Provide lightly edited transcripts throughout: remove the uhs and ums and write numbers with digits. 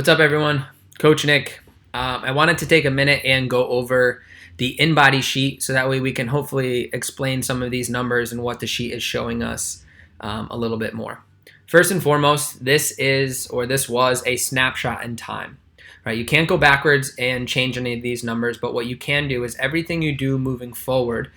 What's up, everyone? Coach Nick. I wanted to take a minute and go over the InBody sheet so that way we can hopefully explain some of these numbers and what the sheet is showing us a little bit more. First and foremost, this was a snapshot in time. Right? You can't go backwards and change any of these numbers, but what you can do is everything you do moving forward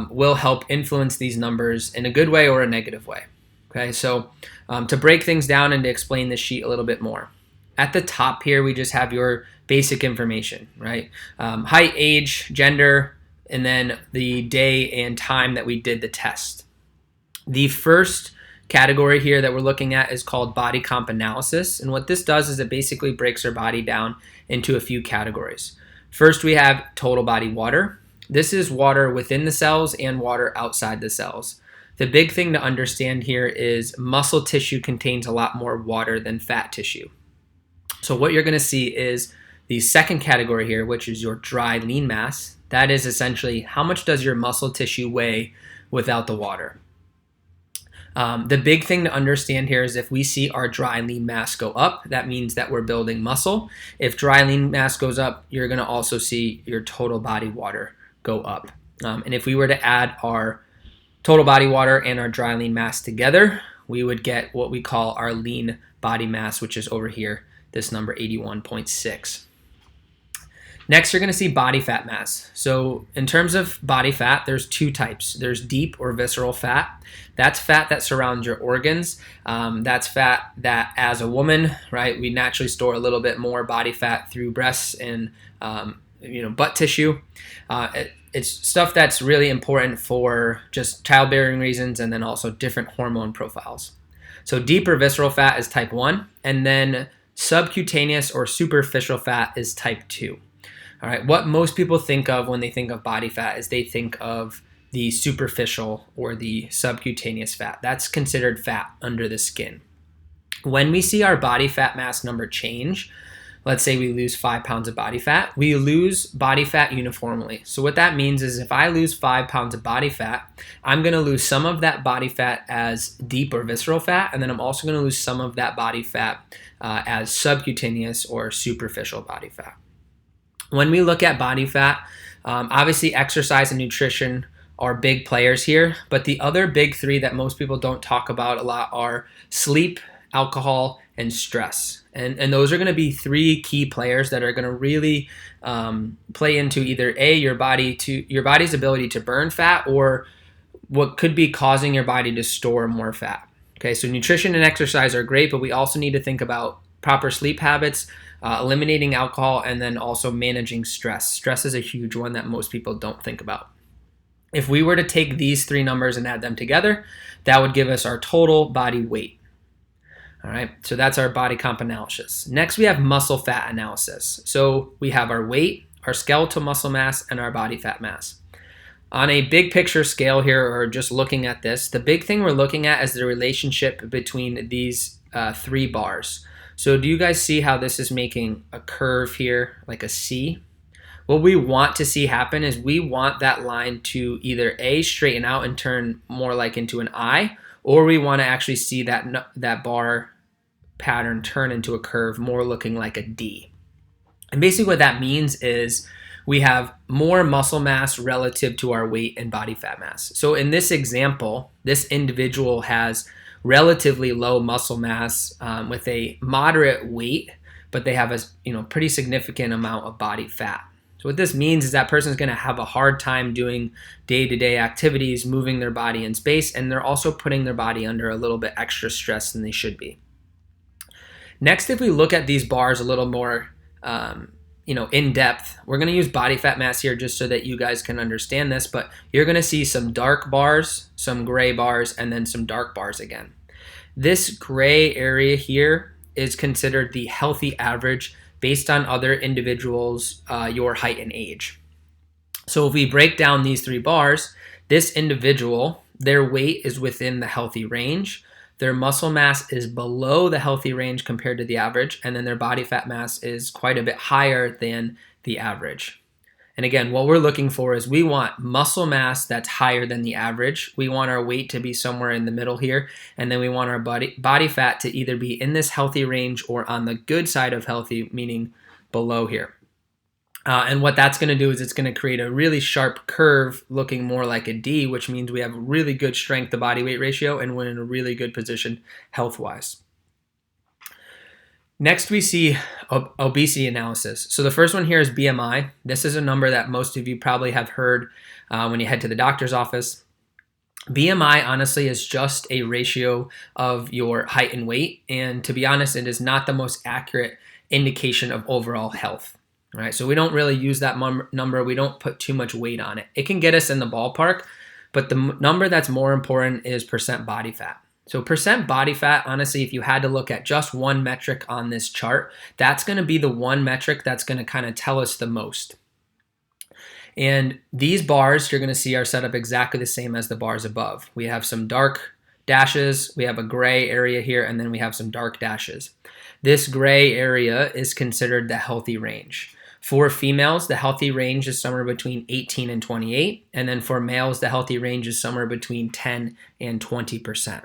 will help influence these numbers in a good way or a negative way. Okay, so to break things down and to explain this sheet a little bit more. At the top here, we just have your basic information, right? Height, age, gender, and then the day and time that we did the test. The first category here that we're looking at is called body comp analysis. And what this does is it basically breaks our body down into a few categories. First, we have total body water. This is water within the cells and water outside the cells. The big thing to understand here is muscle tissue contains a lot more water than fat tissue. So what you're going to see is the second category here, which is your dry lean mass. That is essentially how much does your muscle tissue weigh without the water. The big thing to understand here is if we see our dry lean mass go up, that means that we're building muscle. If dry lean mass goes up, you're going to also see your total body water go up. And if we were to add our total body water and our dry lean mass together, we would get what we call our lean body mass, which is over here. This number 81.6. Next, you're going to see body fat mass. So in terms of body fat, there's two types. There's deep or visceral fat. That's fat that surrounds your organs. That's fat that as a woman, right, we naturally store a little bit more body fat through breasts and butt tissue. It's stuff that's really important for just childbearing reasons and then also different hormone profiles. So deep or visceral fat is type 1, and then subcutaneous or superficial fat is type 2. All right, what most people think of when they think of body fat is they think of the superficial or the subcutaneous fat. That's considered fat under the skin. When we see our body fat mass number change, let's say we lose 5 pounds of body fat, we lose body fat uniformly. So what that means is if I lose 5 pounds of body fat, I'm going to lose some of that body fat as deep or visceral fat, and then I'm also going to lose some of that body fat as subcutaneous or superficial body fat. When we look at body fat, obviously exercise and nutrition are big players here, but the other big three that most people don't talk about a lot are sleep, alcohol, and stress. And those are going to be three key players that are going to really play into either your body's ability to burn fat or what could be causing your body to store more fat. Okay, so nutrition and exercise are great, but we also need to think about proper sleep habits, eliminating alcohol, and then also managing stress. Stress is a huge one that most people don't think about. If we were to take these three numbers and add them together, that would give us our total body weight. All right, so that's our body comp analysis. Next, we have muscle fat analysis. So we have our weight, our skeletal muscle mass, and our body fat mass. On a big picture scale here, or just looking at this, the big thing we're looking at is the relationship between these three bars. So do you guys see how this is making a curve here, like a C? What we want to see happen is we want that line to either A, straighten out and turn more like into an I, or we want to actually see that bar pattern turn into a curve more looking like a D. And basically what that means is we have more muscle mass relative to our weight and body fat mass. So in this example, this individual has relatively low muscle mass with a moderate weight, but they have a pretty significant amount of body fat. So what this means is that person is going to have a hard time doing day-to-day activities, moving their body in space, and they're also putting their body under a little bit extra stress than they should be. Next, if we look at these bars a little more in depth, we're going to use body fat mass here just so that you guys can understand this, but you're going to see some dark bars, some gray bars, and then some dark bars again. This gray area here is considered the healthy average based on other individuals, your height and age. So if we break down these three bars, this individual, their weight is within the healthy range. Their muscle mass is below the healthy range compared to the average, and then their body fat mass is quite a bit higher than the average. And again, what we're looking for is we want muscle mass that's higher than the average. We want our weight to be somewhere in the middle here. And then we want our body fat to either be in this healthy range or on the good side of healthy, meaning below here. And what that's going to do is it's going to create a really sharp curve looking more like a D, which means we have a really good strength to body weight ratio and we're in a really good position health-wise. Next, we see obesity analysis. So the first one here is BMI. This is a number that most of you probably have heard when you head to the doctor's office. BMI, honestly, is just a ratio of your height and weight. And to be honest, it is not the most accurate indication of overall health. Right? So we don't really use that number. We don't put too much weight on it. It can get us in the ballpark, but the number that's more important is percent body fat. So percent body fat, honestly, if you had to look at just one metric on this chart, that's going to be the one metric that's going to kind of tell us the most. And these bars you're going to see are set up exactly the same as the bars above. We have some dark dashes, we have a gray area here, and then we have some dark dashes. This gray area is considered the healthy range. For females, the healthy range is somewhere between 18 and 28, and then for males, the healthy range is somewhere between 10 and 20%.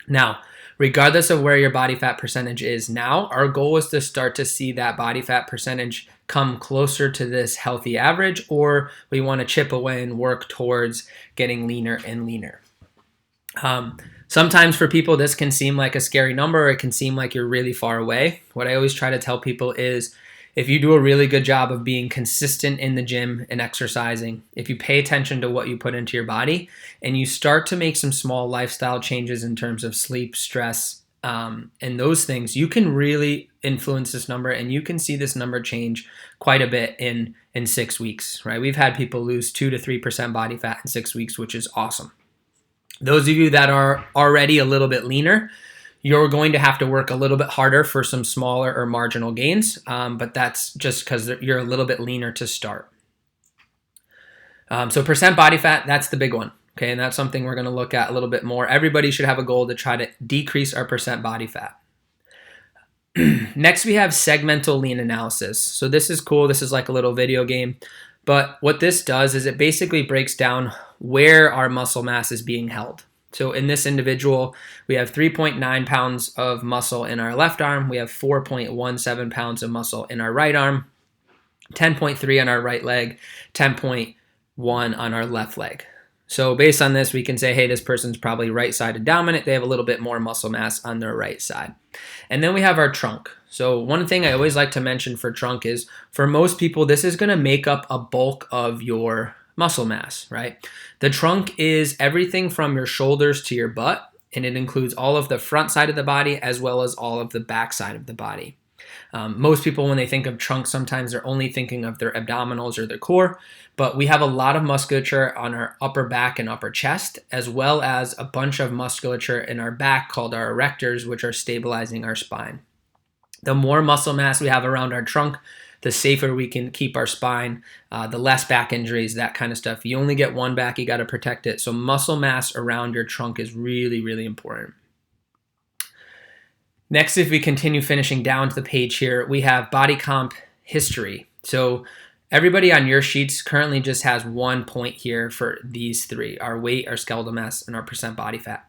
Now, regardless of where your body fat percentage is now, our goal is to start to see that body fat percentage come closer to this healthy average, or we want to chip away and work towards getting leaner and leaner. Sometimes for people, this can seem like a scary number, or it can seem like you're really far away. What I always try to tell people is, if you do a really good job of being consistent in the gym and exercising, if you pay attention to what you put into your body and you start to make some small lifestyle changes in terms of sleep, stress, and those things, you can really influence this number and you can see this number change quite a bit in 6 weeks, right? We've had people lose 2 to 3% body fat in 6 weeks, which is awesome. Those of you that are already a little bit leaner, you're going to have to work a little bit harder for some smaller or marginal gains, but that's just because you're a little bit leaner to start. So percent body fat, that's the big one, okay? And that's something we're going to look at a little bit more. Everybody should have a goal to try to decrease our percent body fat. Next, we have segmental lean analysis. So this is cool. This is like a little video game. But what this does is it basically breaks down where our muscle mass is being held. So in this individual, we have 3.9 pounds of muscle in our left arm. We have 4.17 pounds of muscle in our right arm, 10.3 on our right leg, 10.1 on our left leg. So based on this, we can say, hey, this person's probably right-sided dominant. They have a little bit more muscle mass on their right side. And then we have our trunk. So one thing I always like to mention for trunk is, for most people, this is going to make up a bulk of your muscle mass, right? The trunk is everything from your shoulders to your butt, and it includes all of the front side of the body as well as all of the back side of the body. Most people, when they think of trunk, sometimes they're only thinking of their abdominals or their core, but we have a lot of musculature on our upper back and upper chest, as well as a bunch of musculature in our back called our erectors, which are stabilizing our spine. The more muscle mass we have around our trunk, the safer we can keep our spine, the less back injuries, that kind of stuff. You only get one back, you got to protect it. So muscle mass around your trunk is really, really important. Next, if we continue finishing down to the page here, we have body comp history. So everybody on your sheets currently just has 1 point here for these three: our weight, our skeletal mass, and our percent body fat.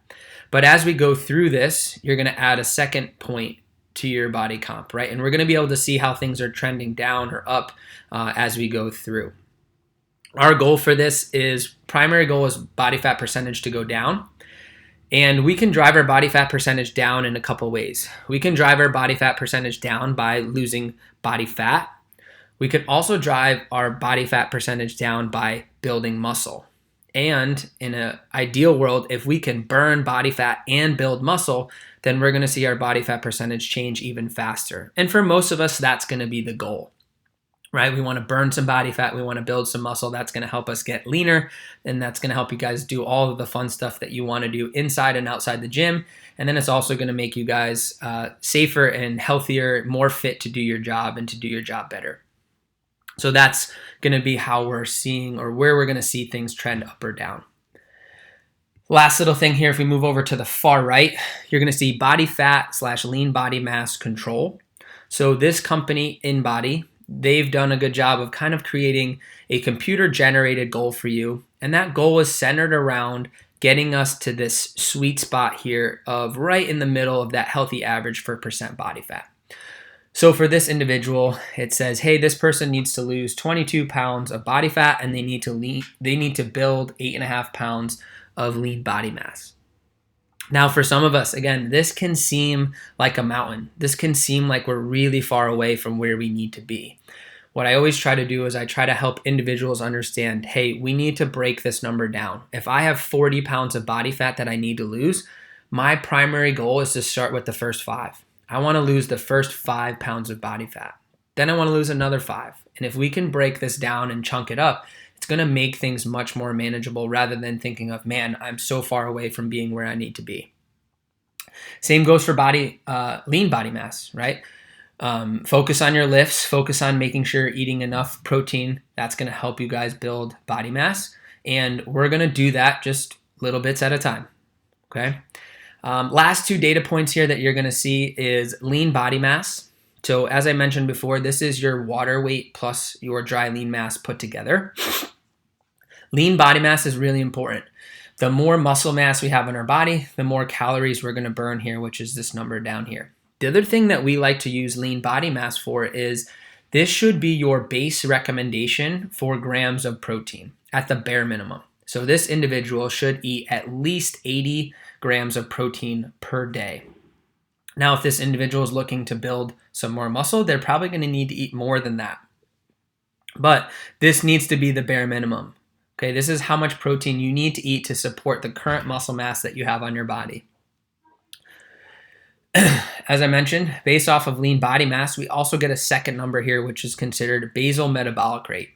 But as we go through this, you're going to add a second point to your body comp, right? And we're going to be able to see how things are trending down or up as we go through. Our goal for this primary goal is body fat percentage to go down. And we can drive our body fat percentage down in a couple ways. We can drive our body fat percentage down by losing body fat. We can also drive our body fat percentage down by building muscle. And in an ideal world, if we can burn body fat and build muscle, then we're going to see our body fat percentage change even faster. And for most of us, that's going to be the goal, right? We want to burn some body fat. We want to build some muscle. That's going to help us get leaner. And that's going to help you guys do all of the fun stuff that you want to do inside and outside the gym. And then it's also going to make you guys safer and healthier, more fit to do your job and to do your job better. So that's going to be how we're seeing, or where we're going to see things trend up or down. Last little thing here, if we move over to the far right, you're going to see body fat / lean body mass control. So this company, InBody, they've done a good job of kind of creating a computer generated goal for you. And that goal is centered around getting us to this sweet spot here of right in the middle of that healthy average for percent body fat. So for this individual, it says, hey, this person needs to lose 22 pounds of body fat and they need to build 8.5 pounds of lean body mass. Now, for some of us, again, this can seem like a mountain. This can seem like we're really far away from where we need to be. What I always try to do is I try to help individuals understand, hey, we need to break this number down. If I have 40 pounds of body fat that I need to lose, my primary goal is to start with the first 5. I want to lose the first 5 pounds of body fat. Then I want to lose another 5. And if we can break this down and chunk it up, it's going to make things much more manageable rather than thinking of, man, I'm so far away from being where I need to be. Same goes for lean body mass, right? Focus on your lifts, focus on making sure you're eating enough protein. That's going to help you guys build body mass. And we're going to do that just little bits at a time, okay? Last 2 data points here that you're going to see is lean body mass. So as I mentioned before, this is your water weight plus your dry lean mass put together. Lean body mass is really important. The more muscle mass we have in our body, the more calories we're going to burn here, which is this number down here. The other thing that we like to use lean body mass for is this should be your base recommendation for grams of protein at the bare minimum. So this individual should eat at least 80 grams of protein per day. Now, if this individual is looking to build some more muscle, they're probably going to need to eat more than that. But this needs to be the bare minimum. Okay, this is how much protein you need to eat to support the current muscle mass that you have on your body. As I mentioned, based off of lean body mass, we also get a second number here, which is considered basal metabolic rate.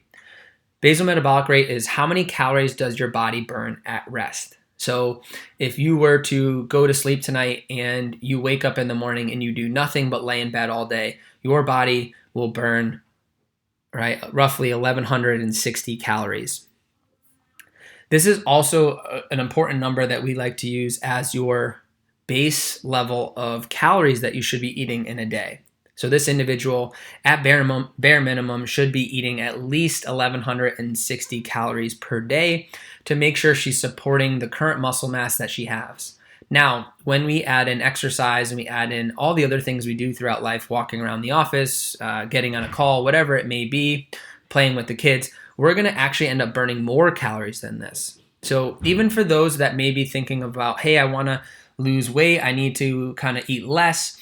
Basal metabolic rate is how many calories does your body burn at rest. So if you were to go to sleep tonight and you wake up in the morning and you do nothing but lay in bed all day, your body will burn roughly 1,160 calories. This is also an important number that we like to use as your base level of calories that you should be eating in a day. So this individual at bare minimum should be eating at least 1,160 calories per day to make sure she's supporting the current muscle mass that she has. Now, when we add in exercise and we add in all the other things we do throughout life, walking around the office, getting on a call, whatever it may be, playing with the kids, we're going to actually end up burning more calories than this. So even for those that may be thinking about, hey, I want to lose weight, I need to kind of eat less,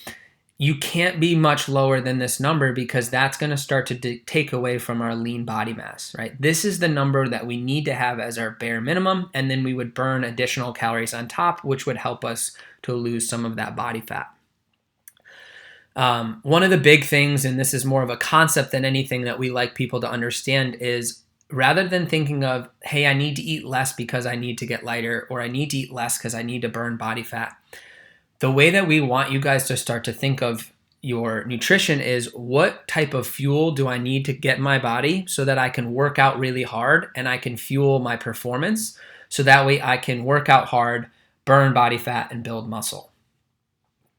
you can't be much lower than this number because that's going to start to take away from our lean body mass, right? This is the number that we need to have as our bare minimum, and then we would burn additional calories on top, which would help us to lose some of that body fat. One of the big things, and this is more of a concept than anything that we like people to understand, is rather than thinking of, hey, I need to eat less because I need to get lighter, or I need to eat less because I need to burn body fat, the way that we want you guys to start to think of your nutrition is what type of fuel do I need to get in my body so that I can work out really hard and I can fuel my performance so that way I can work out hard, burn body fat, and build muscle.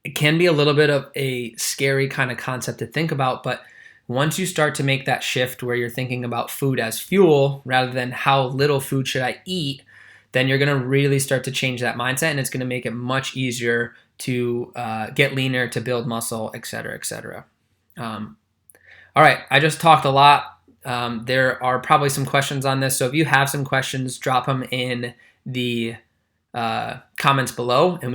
It can be a little bit of a scary kind of concept to think about, but once you start to make that shift where you're thinking about food as fuel rather than how little food should I eat, then you're going to really start to change that mindset, and it's going to make it much easier to get leaner, to build muscle, et cetera, et cetera. All right, I just talked a lot. There are probably some questions on this, so if you have some questions, drop them in the comments below, and we